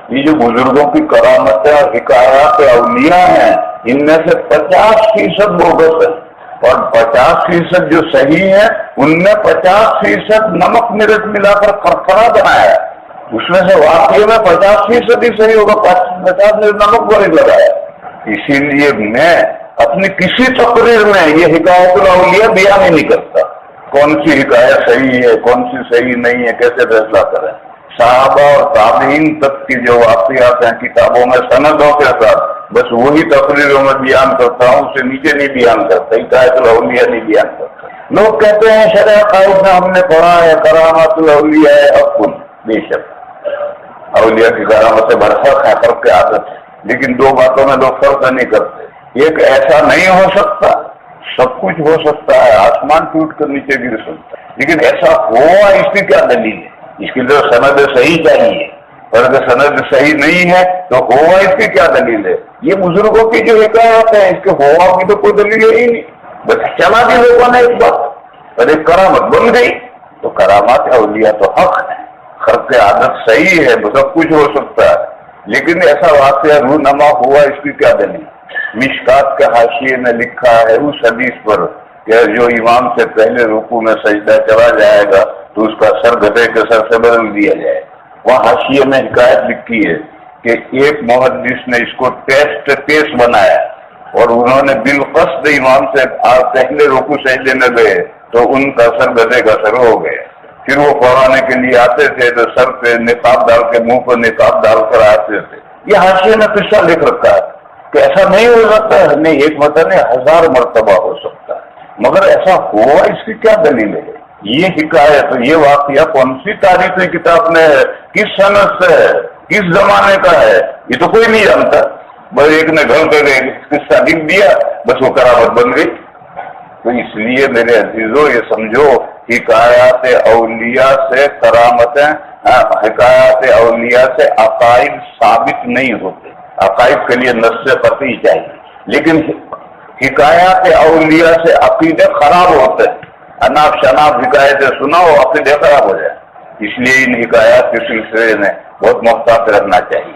یہ جو بزرگوں کی کرامتیں اور حکایات اولیاء ہیں ان میں سے 50% بوگس ہے، اور 50% جو صحیح ہے ان میں 50% نمک مرچ ملا کر کرکرا بنایا ہے، اس میں سے واقعی میں 50% ہی صحیح ہوگا، 50% نمک مرچ لگایا۔ اسی لیے میں اپنی کسی تقریر میں یہ حکایت الاولیاء بیان ہی نہیں کرتا، کون سی حکایت صحیح ہے کون سی صحیح نہیں ہے کیسے فیصلہ کریں۔ صحابہ اور تابعین تک کی جو واقعات ہیں کتابوں میں سندوں کے ساتھ، بس وہی تقریروں میں بیان کرتا ہوں، اس سے نیچے نہیں بیان کرتا، حکایت الاولیاء نہیں بیان کرتا۔ لوگ کہتے ہیں شرع عقائد میں ہم نے پڑھا ہے کرامات الاولیاء حق، بے شک اولیاء کی کرامتیں برحق ہے، فرق کی عادت ہے، لیکن دو باتوں میں لوگ فرق نہیں کرتے۔ ایک ایسا نہیں ہو سکتا، سب کچھ ہو سکتا ہے، آسمان ٹوٹ کر نیچے گر سکتا ہے، لیکن ایسا ہوا اس کی کیا دلیل ہے؟ اس کے لیے سند صحیح چاہیے، اور اگر سند صحیح نہیں ہے تو ہوا اس کی کیا دلیل ہے؟ یہ بزرگوں کی جو حکایات ہے اس کے ہوا کی تو کوئی دلیل ہی نہیں، بس چلا دی لوگوں نے ایک بات اور ایک کرامت بن گئی۔ تو کرامات اولیاء تو حق ہے، خرق عادت صحیح ہے، سب کچھ ہو سکتا ہے، لیکن ایسا واقعہ رونما ہوا اس کی کیا دلیل؟ مشکات کے حاشیے میں لکھا ہے اس حدیث پر کہ جو امام سے پہلے رکوع میں سجدہ چلا جائے گا تو اس کا سر گدھے کے سر سے بدل دیا جائے۔ وہاں حاشیے میں حکایت لکھی ہے کہ ایک محدث نے اس کو ٹیسٹ کیس بنایا اور انہوں نے بالقصد امام سے پہلے رکوع سجدے میں گئے تو ان کا سر گدھے کا سر ہو گیا۔ پھر وہ پڑھانے کے لیے آتے تھے تو سر پہ نقاب ڈال کے منہ پر نقاب ڈال کر آتے تھے۔ یہ حاشیے میں قصہ لکھ رکھا ہے کہ ایسا نہیں ہو سکتا ہے، نہیں ایک مرتبہ نہیں 1000 مرتبہ ہو سکتا ہے، مگر ایسا ہوا اس کی کیا دلیل ہے؟ یہ حکایت یہ واقعہ کون سی تاریخی کتاب میں ہے، کس سند سے ہے، کس زمانے کا ہے، یہ تو کوئی نہیں جانتا، بس ایک نے گھر کر قصہ لکھ دیا بس وہ کرامت بن گئی۔ تو اس لیے میرے عزیزو یہ سمجھو حکایات اولیاء سے کرامتیں، حکایات اولیاء سے عقائد ثابت نہیں ہوتے، عقائد کے لیے نص قطعی چاہیے، لیکن حکایات اولیاء سے عقیدے خراب ہوتے ہیں، اناپ شناپ حکایتیں سناؤ عقیدے خراب ہو جائے، اس لیے ان حکایات کے سلسلے میں بہت محتاط رہنا چاہیے۔